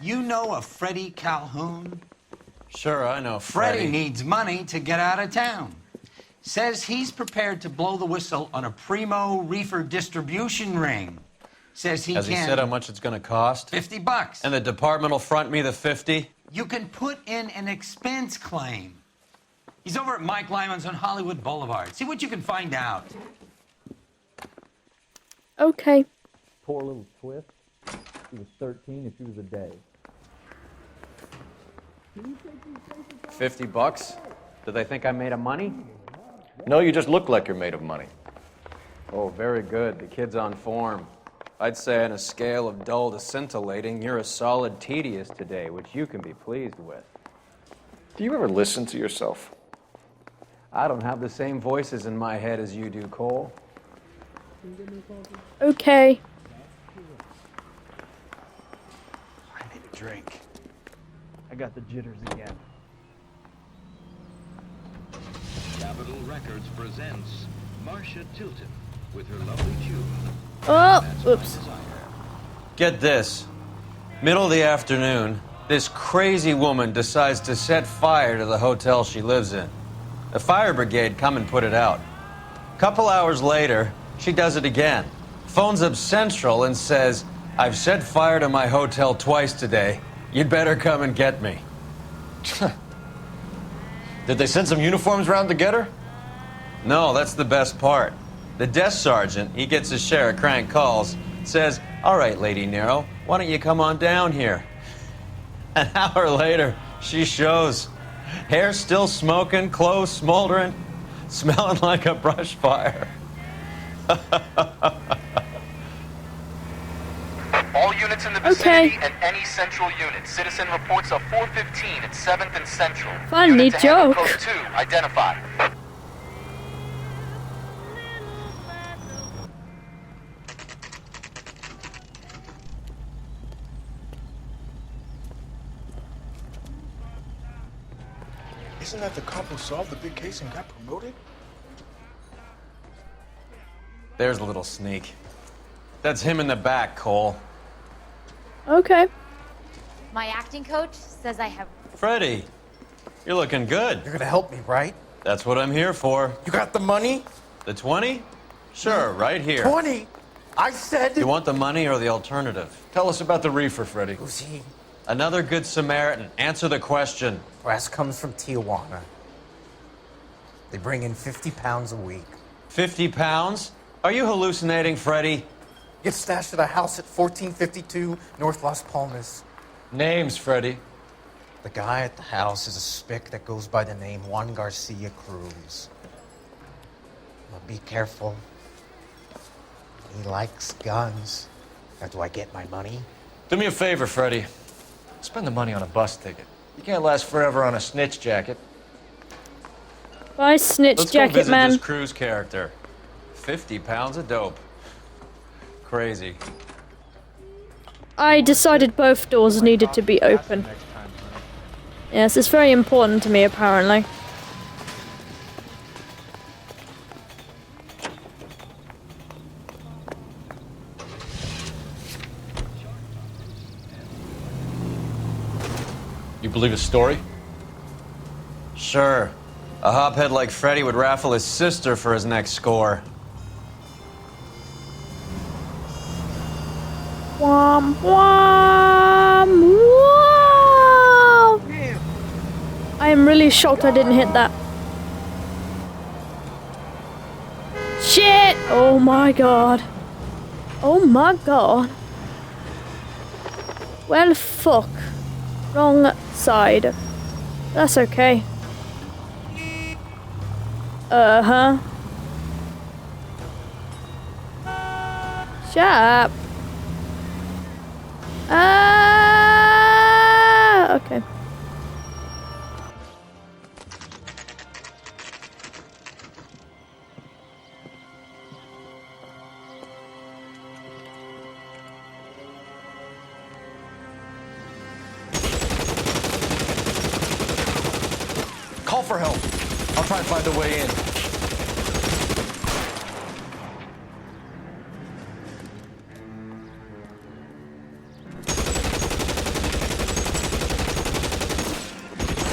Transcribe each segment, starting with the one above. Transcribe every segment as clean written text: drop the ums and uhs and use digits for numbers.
You know a Freddie Calhoun? Sure, I know Freddie needs money to get out of town. Says he's prepared to blow the whistle on a primo reefer distribution ring. Says he Has can... he said how much it's gonna cost? $50. And the department will front me the 50? You can put in an expense claim. He's over at Mike Lyman's on Hollywood Boulevard. See what you can find out. Okay. Poor little twist. She was 13 and she was a day. $50? Do they think I'm made of money? No, you just look like you're made of money. Oh, very good. The kid's on form. I'd say on a scale of dull to scintillating, you're a solid tedious today, which you can be pleased with. Do you ever listen to yourself? I don't have the same voices in my head as you do, Cole. Okay. I need a drink. I got the jitters again. Capitol Records presents Marcia Tilton with her lovely tune. Oh, That's oops. My Desire. Get this. Middle of the afternoon, this crazy woman decides to set fire to the hotel she lives in. The fire brigade come and put it out. A couple hours later, she does it again. Phones up Central and says, "I've set fire to my hotel twice today. You'd better come and get me." Did they send some uniforms around to get her? No, that's the best part. The desk sergeant, he gets his share of crank calls, says, "All right, Lady Nero, why don't you come on down here?" An hour later, she shows. Hair still smoking, clothes smoldering, smelling like a brush fire. All units in the vicinity and any central unit. Citizen reports of 415 at 7th and Central. Funny Unit to handle joke. Code 2, identify. Isn't that the cop who solved the big case and got promoted? There's a little sneak. That's him in the back, Cole. Okay. My acting coach says I have... Freddie, you're looking good. You're gonna help me, right? That's what I'm here for. You got the money? The 20? Sure, right here. 20? I said... You want the money or the alternative? Tell us about the reefer, Freddie. Who's he? Another good Samaritan. Answer the question. Brass comes from Tijuana. They bring in 50 pounds a week. 50 pounds? Are you hallucinating, Freddie? Gets stashed at a house at 1452 North Las Palmas. Names, Freddie. The guy at the house is a spick that goes by the name Juan Garcia Cruz. But be careful. He likes guns. Now, do I get my money? Do me a favor, Freddie. Spend the money on a bus ticket. You can't last forever on a snitch jacket. Bye, snitch Let's jacket go visit man. this Cruz character. 50 pounds of dope. Crazy. I decided both doors needed to be open. Yes, it's very important to me, apparently. You believe his story? Sure. A hophead like Freddie would raffle his sister for his next score. Wham, wham, wow! I am really shocked I didn't hit that. Shit! Oh my god. Oh my god. Well, fuck. Wrong side. That's okay. Uh-huh. Shut up. Okay. Call for help. I'll try and find a way in.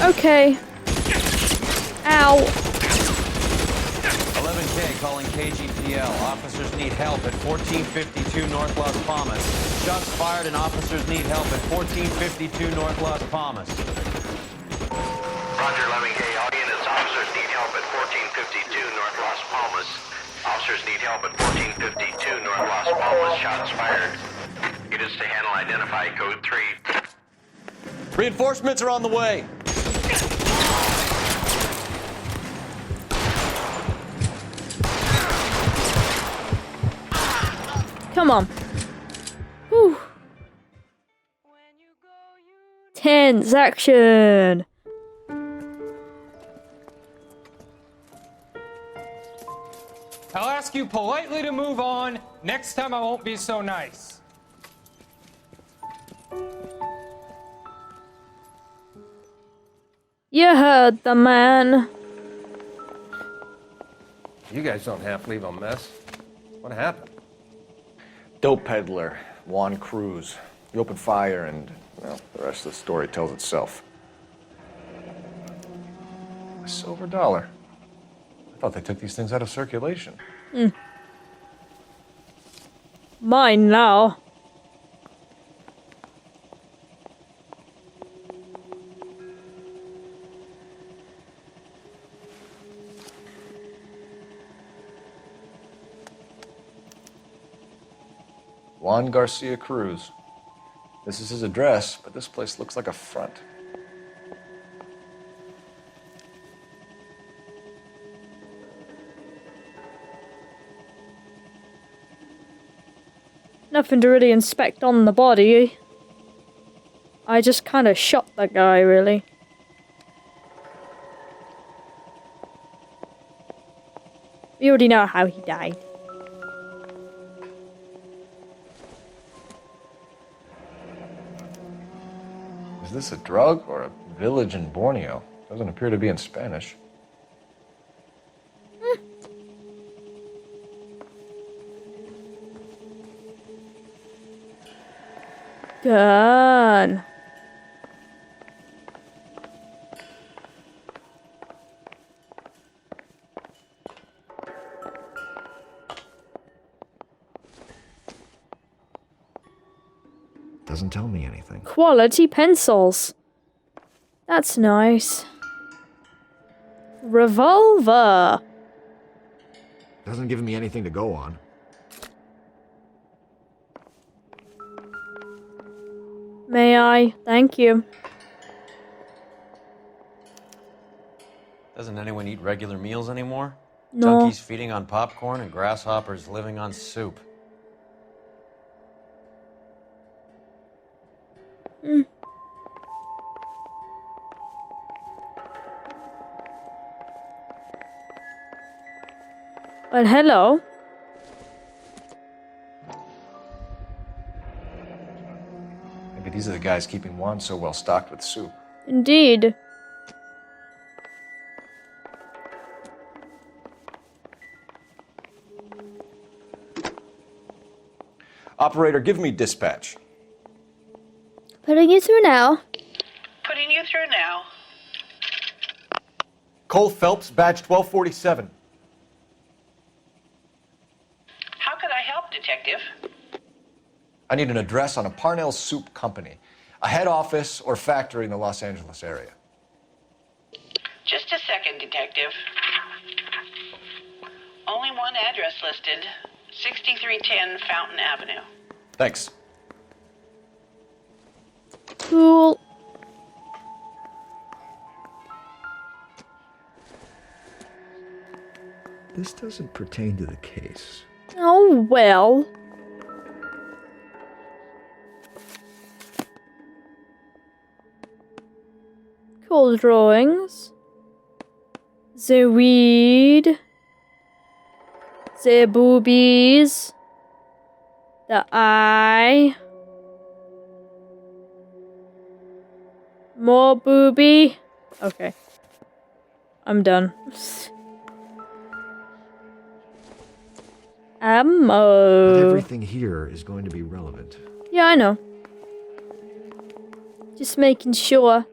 Okay. Ow. 11K calling KGPL. Officers need help at 1452 North Las Palmas. Shots fired and officers need help at 1452 North Las Palmas. Roger, 11K. All units, officers need help at 1452 North Las Palmas. Officers need help at 1452 North Las Palmas. Shots fired. Units to handle identify code 3. Reinforcements are on the way. Come on. Whew. Tense action. I'll ask you politely to move on. Next time I won't be so nice. You heard the man. You guys don't have to leave a mess. What happened? Dope peddler, Juan Cruz. He opened fire and, well, the rest of the story tells itself. A silver dollar. I thought they took these things out of circulation. Mine now. Juan Garcia Cruz. This is his address, but this place looks like a front. Nothing to really inspect on the body. I just kind of shot the guy, really. We already know how he died. Is this a drug or a village in Borneo? Doesn't appear to be in Spanish. Gun. Doesn't tell me anything. Quality pencils. That's nice. Revolver. Doesn't give me anything to go on. May I? Thank you. Doesn't anyone eat regular meals anymore? No. Junkies feeding on popcorn and grasshoppers living on soup. Well, hello. Maybe these are the guys keeping Juan so well stocked with soup. Indeed. Operator, give me dispatch. Putting you through now. Putting you through now. Cole Phelps, badge 1247. How could I help, Detective? I need an address on a Parnell Soup Company, a head office or factory in the Los Angeles area. Just a second, Detective. Only one address listed, 6310 Fountain Avenue. Thanks. Cool. This doesn't pertain to the case. Oh, well. Cool drawings. The weed. The boobies. The eye. More booby. Okay. I'm done. Ammo. But everything here is going to be relevant. Yeah, I know. Just making sure.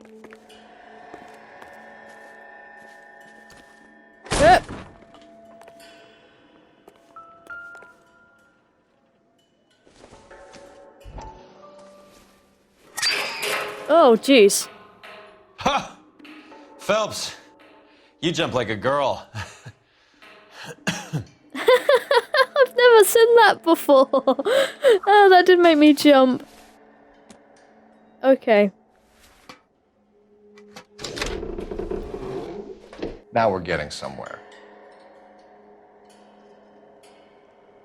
Oh, jeez. Ha! Phelps, you jump like a girl. I've never seen that before. Oh, that did make me jump. Okay. Now we're getting somewhere.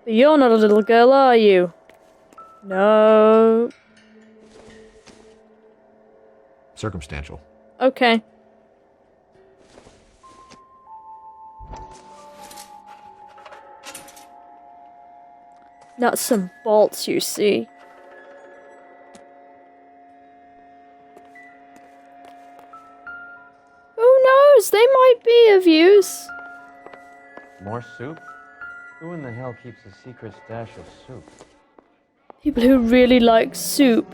But you're not a little girl, are you? No. Circumstantial. Okay. Nuts and bolts, you see. Who knows? They might be of use. More soup? Who in the hell keeps a secret stash of soup? People who really like soup.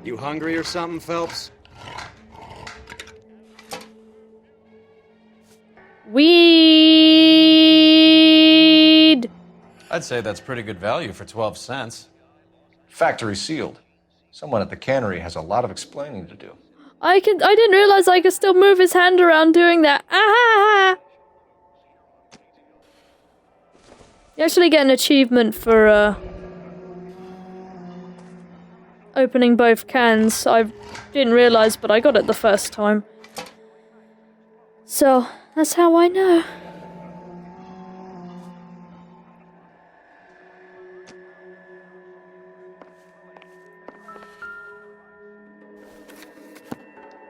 You hungry or something, Phelps? Weed! I'd say that's pretty good value for 12 cents. Factory sealed. Someone at the cannery has a lot of explaining to do. I didn't realize I could still move his hand around doing that. Ah! You actually get an achievement for opening both cans. I didn't realize, but I got it the first time. So, that's how I know.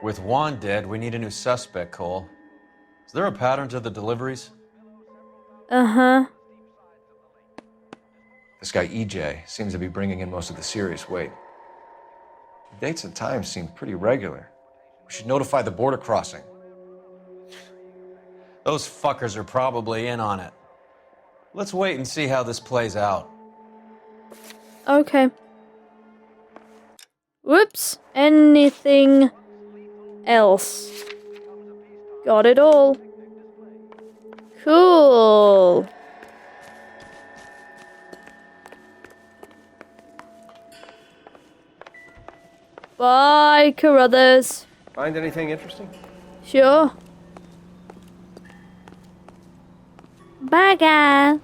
With Juan dead, we need a new suspect, Cole. Is there a pattern to the deliveries? Uh-huh. This guy EJ seems to be bringing in most of the serious weight. The dates and times seem pretty regular. We should notify the border crossing. Those fuckers are probably in on it. Let's wait and see how this plays out. Okay. Whoops. Anything else? Got it all. Cool. Bye, Carruthers. Find anything interesting? Sure. Bye, guys.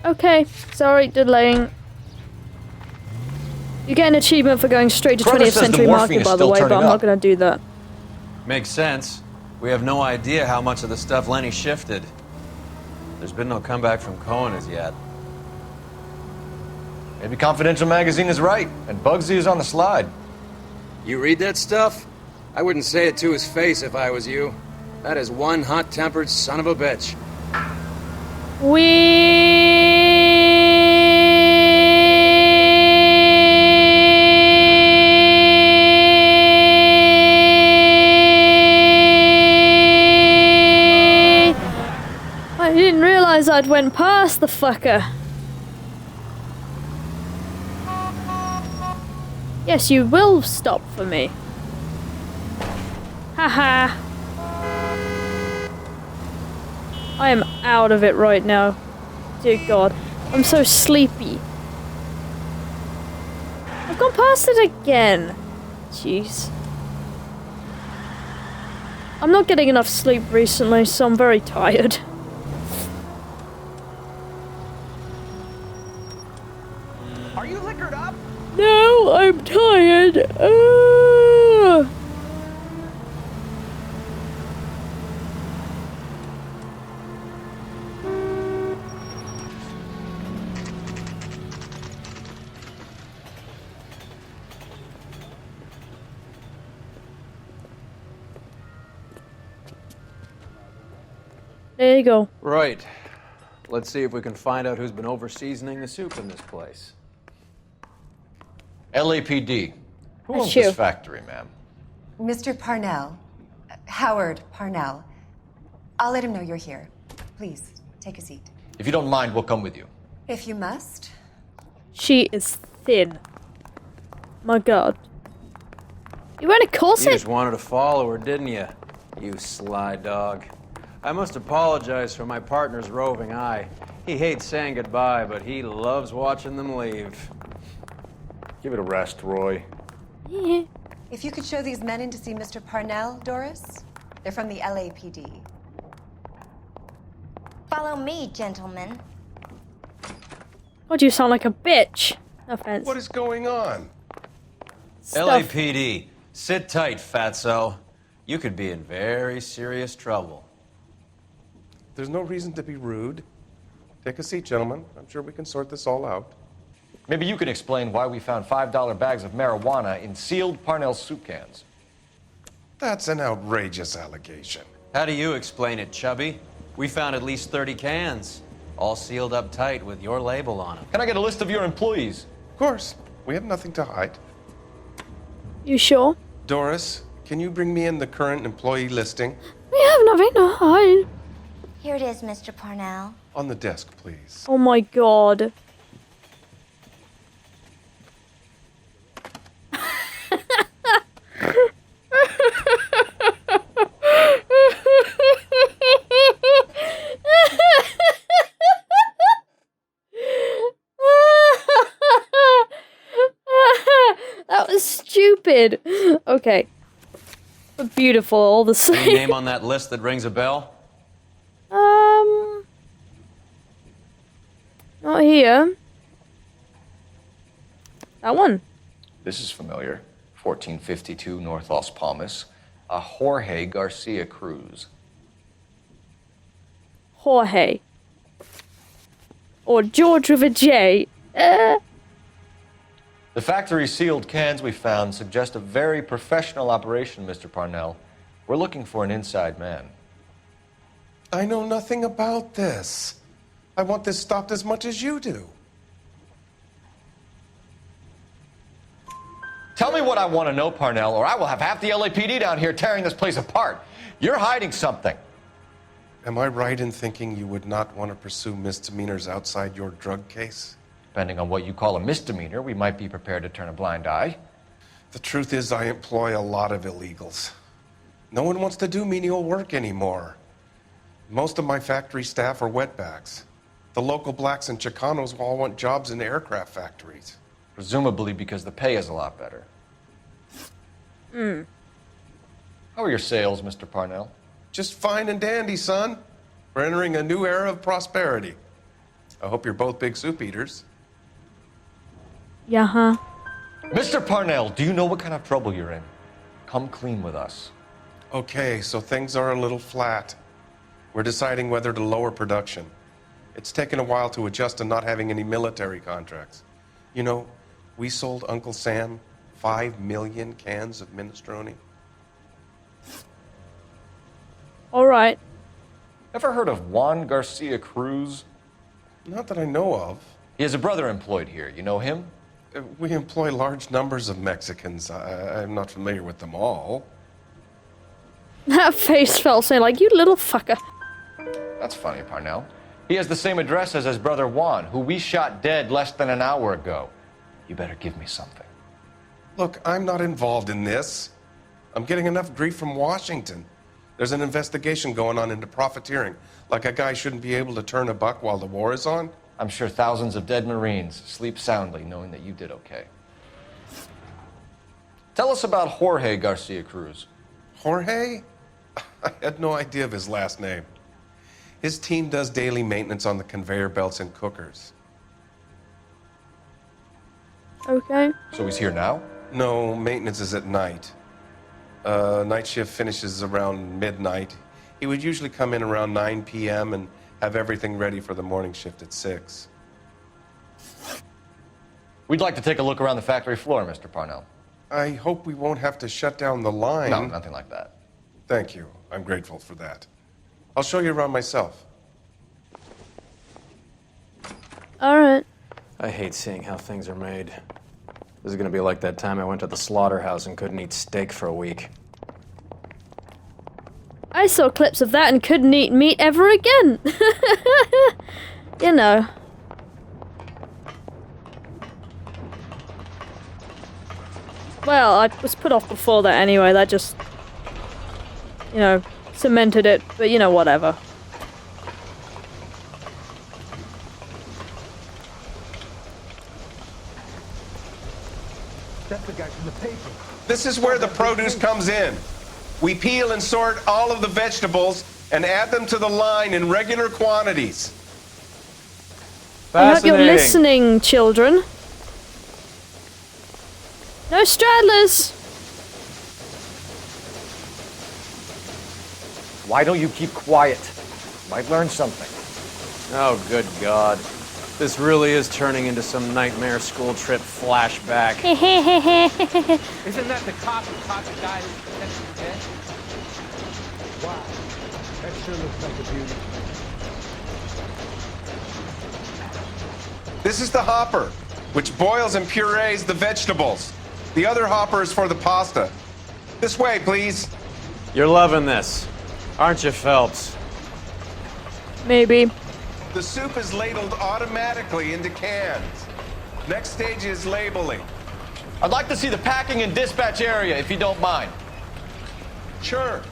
Okay, sorry, delaying. You get an achievement for going straight to 20th century market, by the way, but I'm not going to do that. Makes sense. We have no idea how much of the stuff Lenny shifted. There's been no comeback from Cohen as yet. Maybe Confidential Magazine is right, and Bugsy is on the slide. You read that stuff? I wouldn't say it to his face if I was you. That is one hot-tempered son of a bitch. I didn't realize I'd went past the fucker. Yes, you will stop for me. Haha. I am out of it right now. Dear God. I'm so sleepy. I've gone past it again. Jeez. I'm not getting enough sleep recently, so I'm very tired. Are you liquored up? No, I'm tired. There you go. Right. Let's see if we can find out who's been over-seasoning the soup in this place. LAPD. Who owns you. this factory, ma'am? Mr. Parnell. Howard Parnell. I'll let him know you're here. Please, take a seat. If you don't mind, we'll come with you. If you must. She is thin. My god. You wearing a You corset? just wanted to follow her, didn't you? You sly dog. I must apologize for my partner's roving eye. He hates saying goodbye, but he loves watching them leave. Give it a rest, Roy. Yeah. If you could show these men in to see Mr. Parnell, Doris. They're from the LAPD. Follow me, gentlemen. God, you sound like a bitch. No offense. What is going on? LAPD, sit tight, fatso. You could be in very serious trouble. There's no reason to be rude. Take a seat, gentlemen. I'm sure we can sort this all out. Maybe you can explain why we found $5 bags of marijuana in sealed Parnell soup cans. That's an outrageous allegation. How do you explain it, Chubby? We found at least 30 cans, all sealed up tight with your label on them. Can I get a list of your employees? Of course. We have nothing to hide. You sure? Doris, can you bring me in the current employee listing? We have nothing to hide. Here it is, Mr. Parnell. On the desk, please. Oh my god. That was stupid. Okay. But beautiful all the same. Any name on that list that rings a bell? Not here. That one. This is familiar. 1452 North Las Palmas. A Jorge Garcia Cruz. Jorge. Or George with a J. The factory sealed cans we found suggest a very professional operation, Mr. Parnell. We're looking for an inside man. I know nothing about this. I want this stopped as much as you do. Tell me what I want to know, Parnell, or I will have half the LAPD down here tearing this place apart. You're hiding something. Am I right in thinking you would not want to pursue misdemeanors outside your drug case? Depending on what you call a misdemeanor, we might be prepared to turn a blind eye. The truth is, I employ a lot of illegals. No one wants to do menial work anymore. Most of my factory staff are wetbacks. The local blacks and Chicanos all want jobs in aircraft factories. Presumably because the pay is a lot better. How are your sales, Mr. Parnell? Just fine and dandy, son. We're entering a new era of prosperity. I hope you're both big soup eaters. Yeah, huh? Mr. Parnell, do you know what kind of trouble you're in? Come clean with us. Okay, so things are a little flat. We're deciding whether to lower production. It's taken a while to adjust to not having any military contracts. You know, we sold Uncle Sam 5 million cans of minestrone. All right. Ever heard of Juan Garcia Cruz? Not that I know of. He has a brother employed here. You know him? We employ large numbers of Mexicans. I'm not familiar with them all. That face felt saying like, you little fucker. That's funny, Parnell. He has the same address as his brother Juan, who we shot dead less than an hour ago. You better give me something. Look, I'm not involved in this. I'm getting enough grief from Washington. There's an investigation going on into profiteering. Like a guy shouldn't be able to turn a buck while the war is on. I'm sure thousands of dead Marines sleep soundly knowing that you did okay. Tell us about Jorge Garcia Cruz. Jorge? I had no idea of his last name. His team does daily maintenance on the conveyor belts and cookers. Okay. So he's here now? No, maintenance is at night. Night shift finishes around midnight. He would usually come in around 9 p.m. and have everything ready for the morning shift at 6. We'd like to take a look around the factory floor, Mr. Parnell. I hope we won't have to shut down the line. No, nothing like that. Thank you. I'm grateful for that. I'll show you around myself. All right. I hate seeing how things are made. This is gonna be like that time I went to the slaughterhouse and couldn't eat steak for a week. I saw clips of that and couldn't eat meat ever again. You know. Well, I was put off before that anyway. That just, you know, cemented it. But you know, whatever. That's the guy from the paper. This is where the produce comes in. We peel and sort all of the vegetables and add them to the line in regular quantities. I hope you're listening, children. No straddlers. Why don't you keep quiet? Might learn something. Oh, good God. This really is turning into some nightmare school trip flashback. Isn't that the cop who caught the guy who protected the dead? Wow, that sure looks like a beauty. This is the hopper, which boils and purees the vegetables. The other hopper is for the pasta. This way, please. You're loving this, aren't you, Phelps? Maybe. The soup is ladled automatically into cans. Next stage is labeling. I'd like to see the packing and dispatch area, if you don't mind. Sure.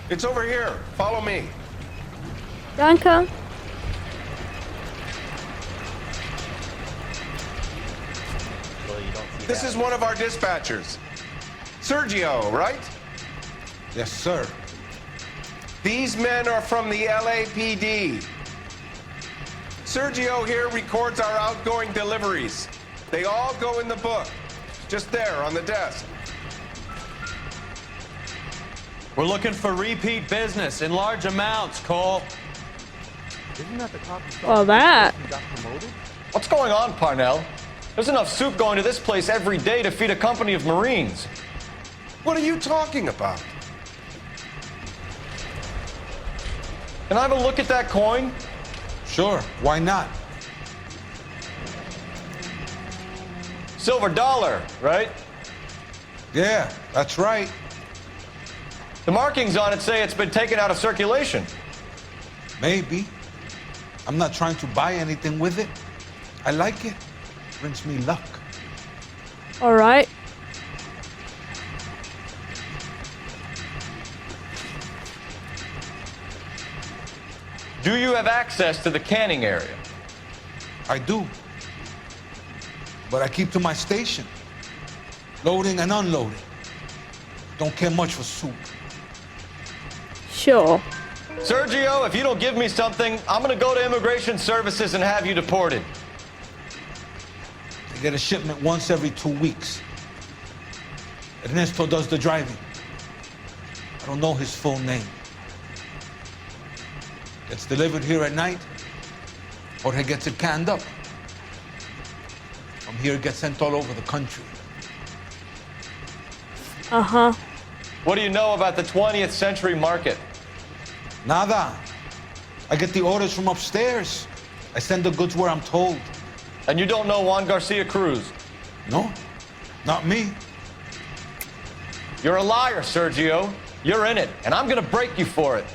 It's over here. Follow me. Danke. This is one of our dispatchers. Sergio, right? Yes, sir. These men are from the LAPD. Sergio here records our outgoing deliveries. They all go in the book. Just there on the desk. We're looking for repeat business in large amounts, Cole. Isn't that the cop who Well, that. got promoted? What's going on, Parnell? There's enough soup going to this place every day to feed a company of Marines. What are you talking about? Can I have a look at that coin? Sure, why not? Silver dollar, right? Yeah, that's right. The markings on it say it's been taken out of circulation. Maybe. I'm not trying to buy anything with it. I like it. Brings me luck. All right. Do you have access to the canning area? I do. But I keep to my station. Loading and unloading. Don't care much for soup. Sure. Sergio, if you don't give me something, I'm gonna go to Immigration Services and have you deported. I get a shipment once every 2 weeks. Ernesto does the driving. I don't know his full name. Gets delivered here at night, or he gets it canned up. From here, it gets sent all over the country. Uh-huh. What do you know about the 20th century market? Nada. I get the orders from upstairs. I send the goods where I'm told. And you don't know Juan Garcia Cruz? No, not me. You're a liar, Sergio. You're in it, and I'm gonna break you for it.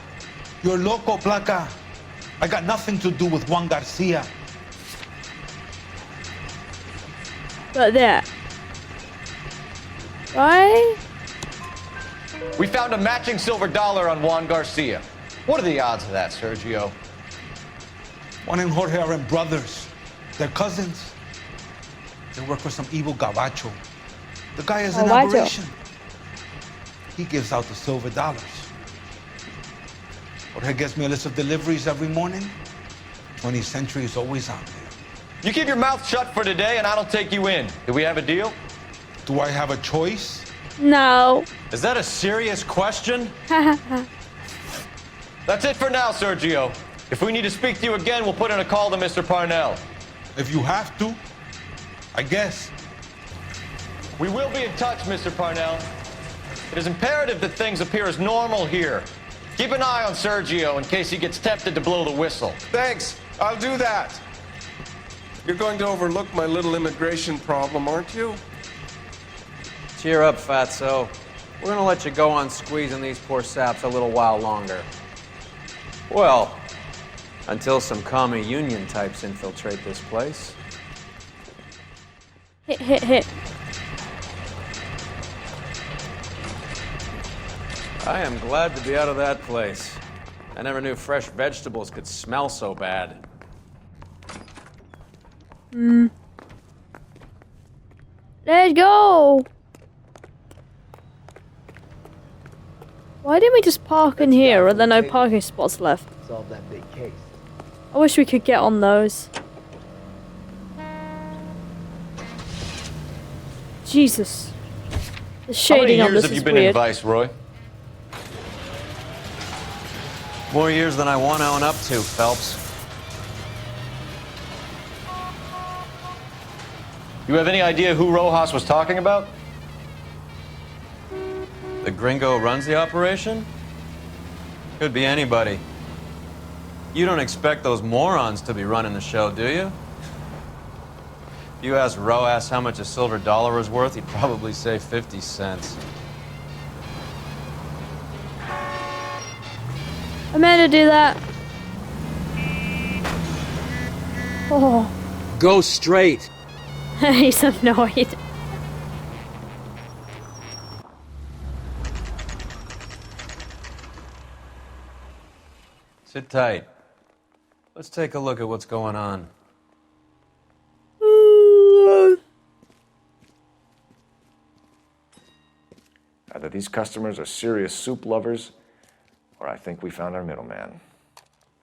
You're loco, Placa. I got nothing to do with Juan Garcia. But there. Right? We found a matching silver dollar on Juan Garcia. What are the odds of that, Sergio? Juan and Jorge are brothers. They're cousins. They work for some evil gabacho. The guy is an Gabacho. aberration. He gives out the silver dollars. Jorge gets me a list of deliveries every morning. 20th Century is always on there. You keep your mouth shut for today and I don't take you in. Do we have a deal? Do I have a choice? No. Is that a serious question? That's it for now, Sergio. If we need to speak to you again, we'll put in a call to Mr. Parnell. If you have to, I guess. We will be in touch, Mr. Parnell. It is imperative that things appear as normal here. Keep an eye on Sergio in case he gets tempted to blow the whistle. Thanks. I'll do that. You're going to overlook my little immigration problem, aren't you? Cheer up, Fatso. We're gonna let you go on squeezing these poor saps a little while longer. Well, until some commie union types infiltrate this place. Hit, hit, hit. I am glad to be out of that place. I never knew fresh vegetables could smell so bad. Let's go! Why didn't we just park in here? Are there no parking spots left? Solve that big case. I wish we could get on those. Jesus. The shading on this is How many years have you been weird. in Viceroy? More years than I want to own up to, Phelps. You have any idea who Rojas was talking about? The gringo who runs the operation? Could be anybody. You don't expect those morons to be running the show, do you? If you asked Rojas how much a silver dollar was worth, he'd probably say 50 cents. I'm meant to do that. Oh. Go straight. He's annoyed. Sit tight. Let's take a look at what's going on. Either these customers are serious soup lovers, or I think we found our middleman.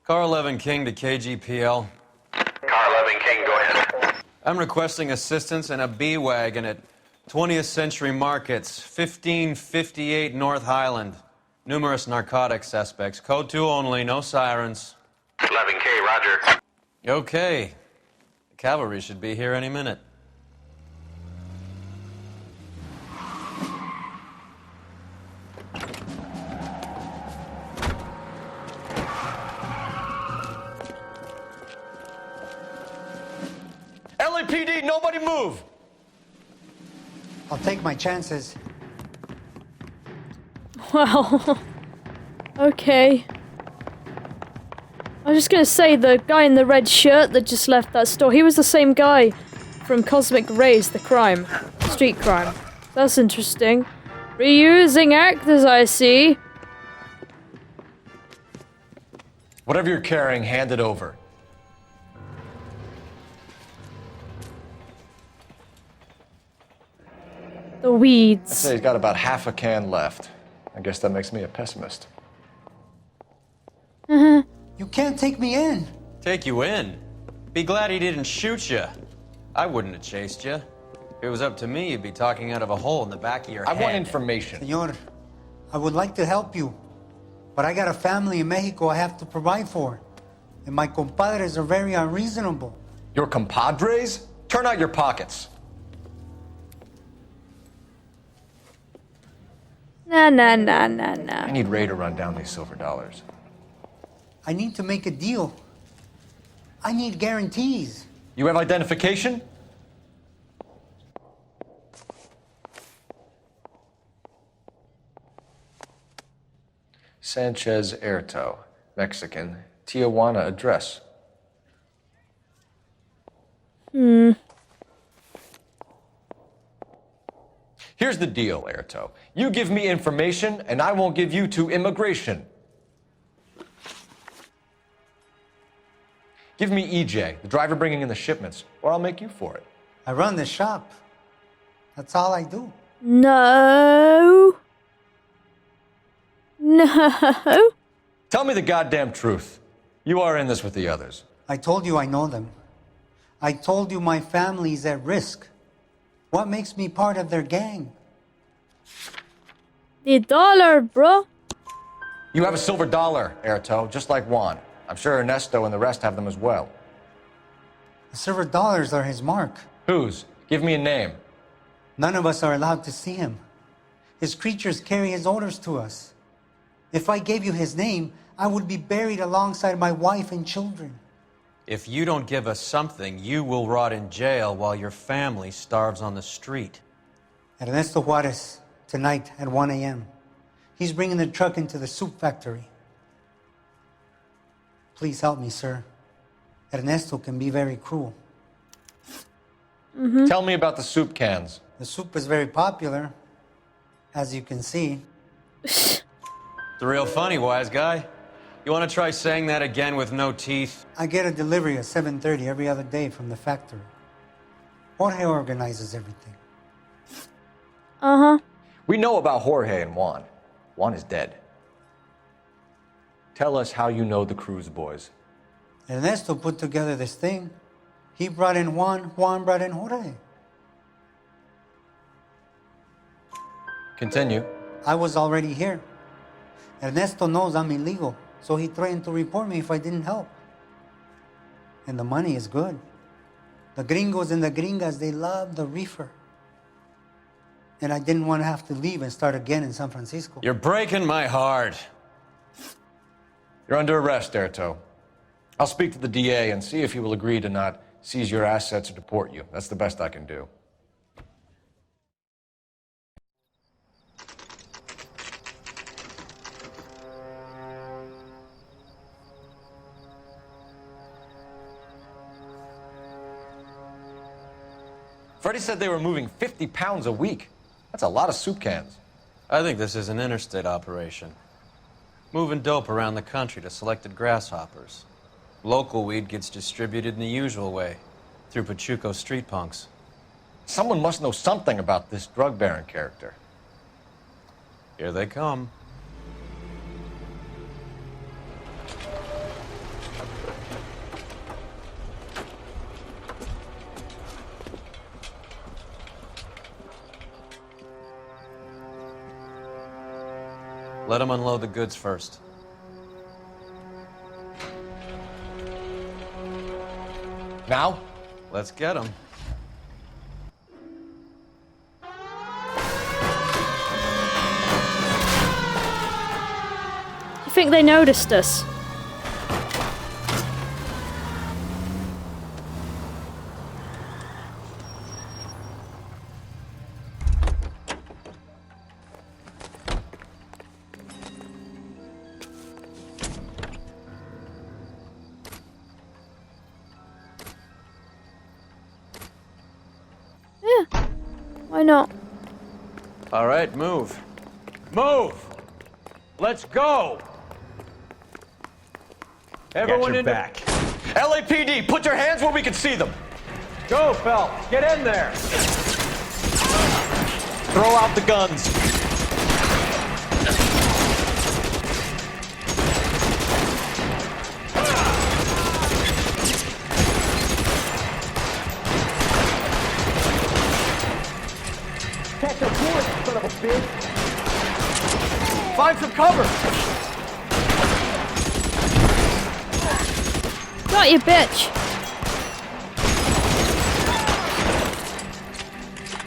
Car 11 King to KGPL. Car 11 King, go ahead. I'm requesting assistance in a B-Wagon at 20th Century Markets, 1558 North Highland. Numerous narcotic suspects. Code 2 only, no sirens. 11K, roger. Okay. The cavalry should be here any minute. LAPD, nobody move! I'll take my chances. Well, okay. I was just gonna say, the guy in the red shirt that just left that store, he was the same guy from Cosmic Rays, the crime. Street crime. That's interesting. Reusing actors, I see. Whatever you're carrying, hand it over. The weeds. I'd say he's got about half a can left. I guess that makes me a pessimist. You can't take me in. Take you in? Be glad he didn't shoot you. I wouldn't have chased you. If it was up to me, you'd be talking out of a hole in the back of your head. I want information. Senor, I would like to help you, but I got a family in Mexico I have to provide for. And my compadres are very unreasonable. Your compadres? Turn out your pockets. Nah. I need Ray to run down these silver dollars. I need to make a deal. I need guarantees. You have identification? Sanchez Erto, Mexican, Tijuana address. Here's the deal, Erto. You give me information, and I won't give you to immigration. Give me EJ, the driver bringing in the shipments, or I'll make you for it. I run the shop. That's all I do. No. No. Tell me the goddamn truth. You are in this with the others. I told you I know them. I told you my family's at risk. What makes me part of their gang? The dollar, bro. You have a silver dollar, Erto, just like Juan. I'm sure Ernesto and the rest have them as well. The silver dollars are his mark. Whose? Give me a name. None of us are allowed to see him. His creatures carry his orders to us. If I gave you his name, I would be buried alongside my wife and children. If you don't give us something, you will rot in jail while your family starves on the street. Ernesto Juarez, tonight at 1 a.m. He's bringing the truck into the soup factory. Please help me, sir. Ernesto can be very cruel. Tell me about the soup cans. The soup is very popular, as you can see. It's real funny, wise guy. You want to try saying that again with no teeth? I get a delivery at 7:30 every other day from the factory. Jorge organizes everything. Uh-huh. We know about Jorge and Juan. Juan is dead. Tell us how you know the Cruz boys. Ernesto put together this thing. He brought in Juan, Juan brought in Jorge. Continue. I was already here. Ernesto knows I'm illegal, so he threatened to report me if I didn't help. And the money is good. The gringos and the gringas, they love the reefer. And I didn't want to have to leave and start again in San Francisco. You're breaking my heart. You're under arrest, Erto. I'll speak to the DA and see if he will agree to not seize your assets or deport you. That's the best I can do. Freddie said they were moving 50 pounds a week. That's a lot of soup cans. I think this is an interstate operation. Moving dope around the country to selected grasshoppers. Local weed gets distributed in the usual way, through Pachuco street punks. Someone must know something about this drug baron character. Here they come. Let them unload the goods first. Now? Let's get them. You think they noticed us? Why not? All right, move. Move! Let's go! Everyone your into... back. LAPD, put your hands where we can see them. Go, Phelps! Get in there! Throw out the guns. Catch a bullet, son of a bitch! Find some cover! Got you, bitch!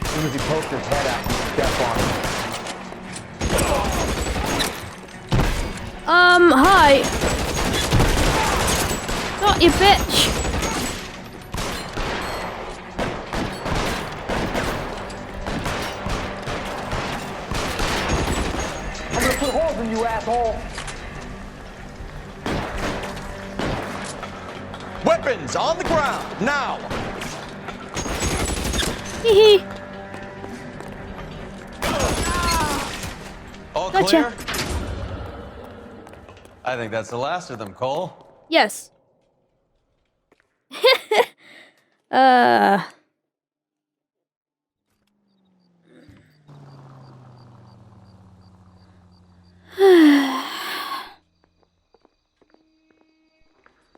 As soon as he pokes his head out, you step on him. Hi! Got you, bitch! I'm gonna put holes in you, asshole! Weapons on the ground, now! Hee hee! All Gotcha. clear? I think that's the last of them, Cole. Yes.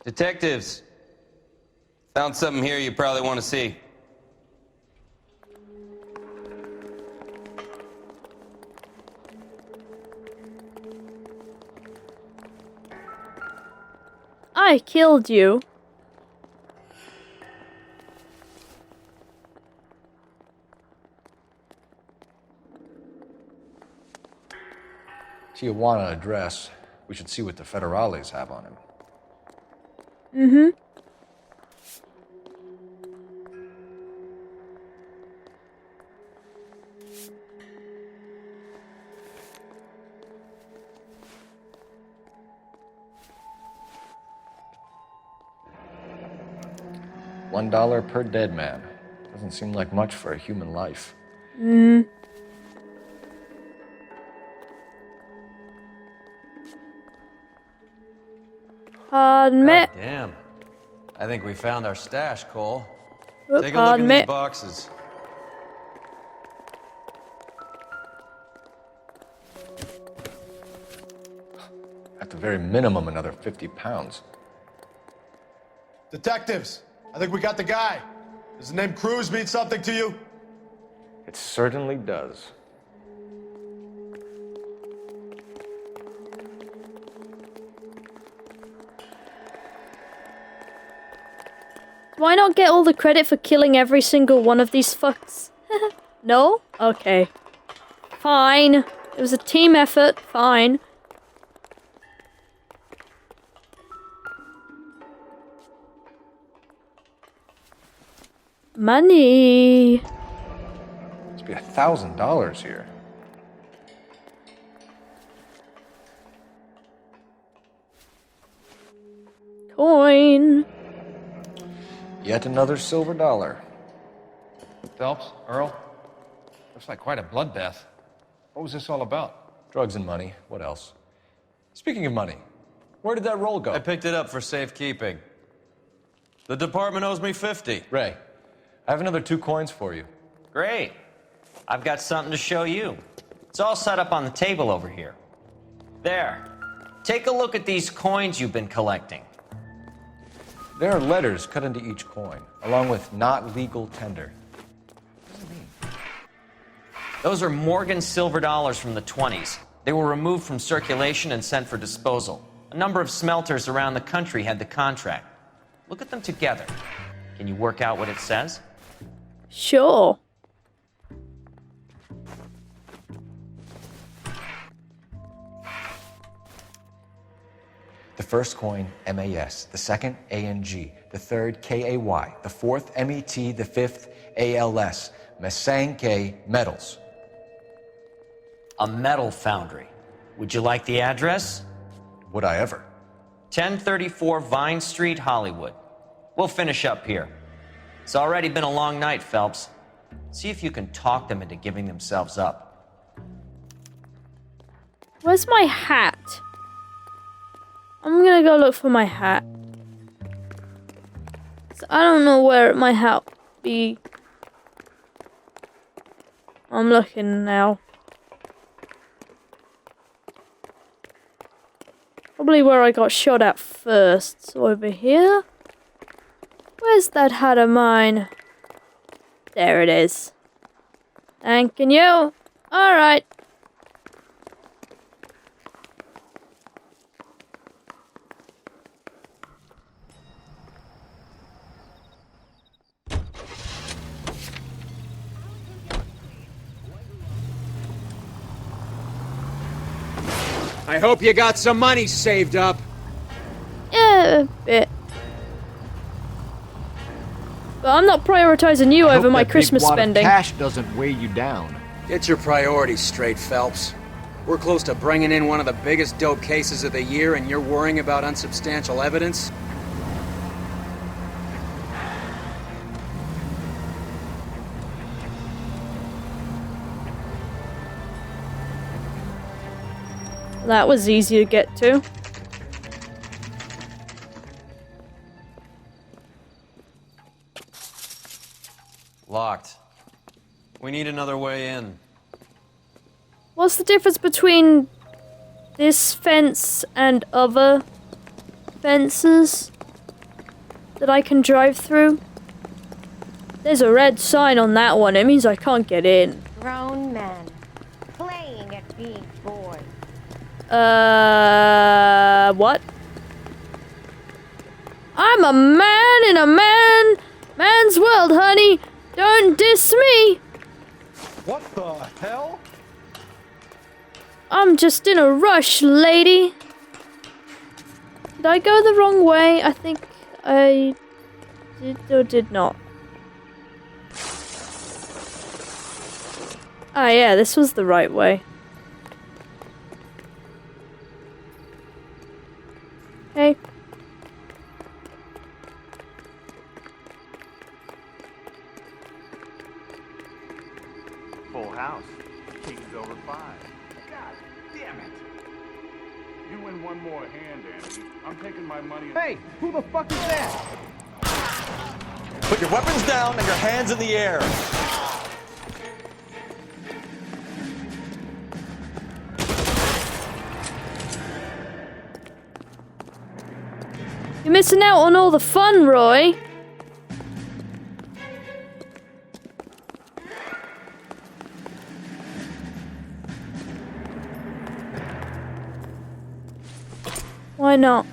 Detectives, found something here you probably want to see. I killed you. Tijuana address. We should see what the federales have on him. Mm-hmm. $1 per dead man. Doesn't seem like much for a human life. Pardon me. Damn. I think we found our stash, Cole. Oop, Take a look pardon in me. these boxes. At the very minimum, another 50 pounds. Detectives, I think we got the guy. Does the name Cruz mean something to you? It certainly does. Do I not get all the credit for killing every single one of these fucks? No? Okay. Fine. It was a team effort. Fine. Money. Must be $1,000 here. Coin. Yet another silver dollar. Phelps, Earl, looks like quite a bloodbath. What was this all about? Drugs and money. What else? Speaking of money, where did that roll go? I picked it up for safekeeping. The department owes me 50. Ray, I have another 2 coins for you. Great. I've got something to show you. It's all set up on the table over here. There. Take a look at these coins you've been collecting. There are letters cut into each coin, along with not legal tender. Those are Morgan silver dollars from the 20s. They were removed from circulation and sent for disposal. A number of smelters around the country had the contract. Look at them together. Can you work out what it says? Sure. The first coin, MAS. The second, ANG. The third, KAY. The fourth, MET. The fifth, ALS. Masanke Metals. A metal foundry. Would you like the address? Would I ever? 1034 Vine Street, Hollywood. We'll finish up here. It's already been a long night, Phelps. See if you can talk them into giving themselves up. Where's my hat? I'm gonna go look for my hat. So I don't know where my hat be. I'm looking now. Probably where I got shot at first. So over here. Where's that hat of mine? There it is. Thanking you. Alright. I hope you got some money saved up. Yeah, a bit. But I'm not prioritizing you over my Christmas spending. Cash doesn't weigh you down. Get your priorities straight, Phelps. We're close to bringing in one of the biggest dope cases of the year, and you're worrying about unsubstantial evidence? That was easy to get to. Locked. We need another way in. What's the difference between this fence and other fences that I can drive through? There's a red sign on that one. It means I can't get in. Grown men playing at being boys. What? I'm a man in a man's world, honey. Don't diss me. What the hell? I'm just in a rush, lady. Did I go the wrong way? I think I did or did not. Ah, yeah, this was the right way. Hey. Full house. King's over 5. God damn it. You win one more hand, Andy. I'm taking my money. Hey, who the fuck is that? Put your weapons down and your hands in the air. You're missing out on all the fun, Roy. Why not?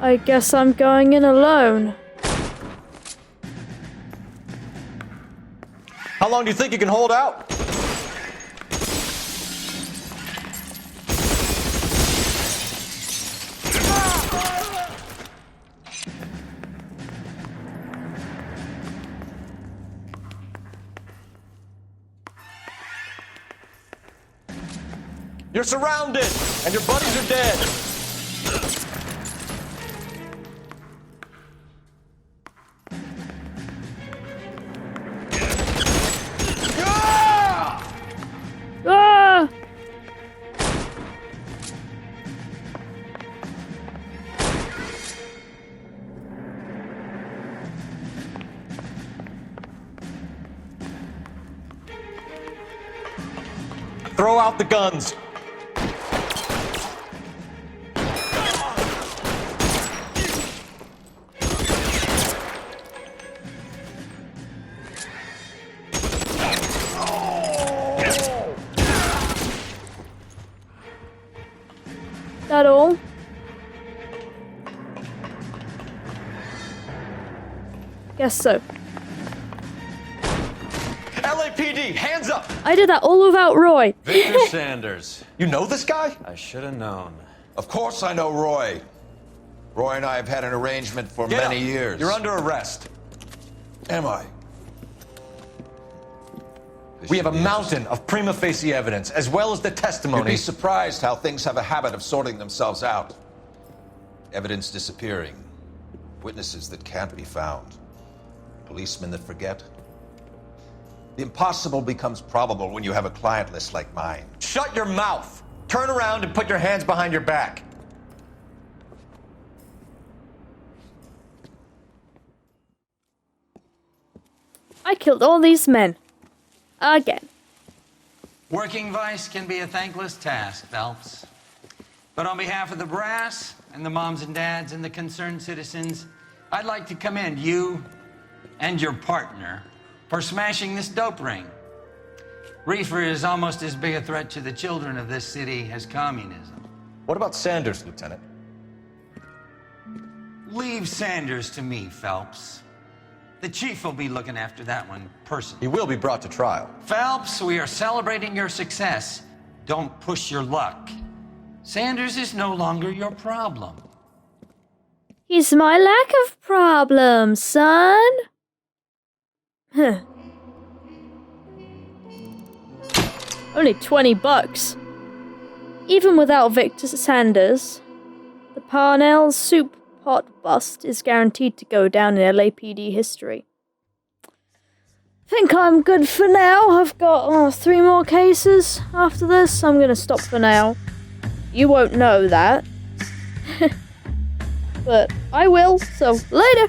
I guess I'm going in alone. How long do you think you can hold out? You're surrounded, and your buddies are dead. Ah! Throw out the guns. That all? Guess so. LAPD, hands up! I did that all without Roy. Victor Sanders. You know this guy? I should have known. Of course I know Roy. Roy and I have had an arrangement for Get many up. years. You're under arrest. Am I? We have a mountain of prima facie evidence, as well as the testimony. You'd be surprised how things have a habit of sorting themselves out. Evidence disappearing. Witnesses that can't be found. Policemen that forget. The impossible becomes probable when you have a client list like mine. Shut your mouth! Turn around and put your hands behind your back. I killed all these men. Again. Working vice can be a thankless task, Phelps. But on behalf of the brass and the moms and dads and the concerned citizens, I'd like to commend you and your partner for smashing this dope ring. Reefer is almost as big a threat to the children of this city as communism. What about Sanders, Lieutenant? Leave Sanders to me, Phelps. The chief will be looking after that one personally. He will be brought to trial. Phelps, we are celebrating your success. Don't push your luck. Sanders is no longer your problem. He's my lack of problems, son. Huh. Only $20. Even without Victor Sanders, the Parnell soup pot bust is guaranteed to go down in LAPD history. Think I'm good for now. I've got 3 more cases after this. I'm gonna stop for now. You won't know that. But I will, so later.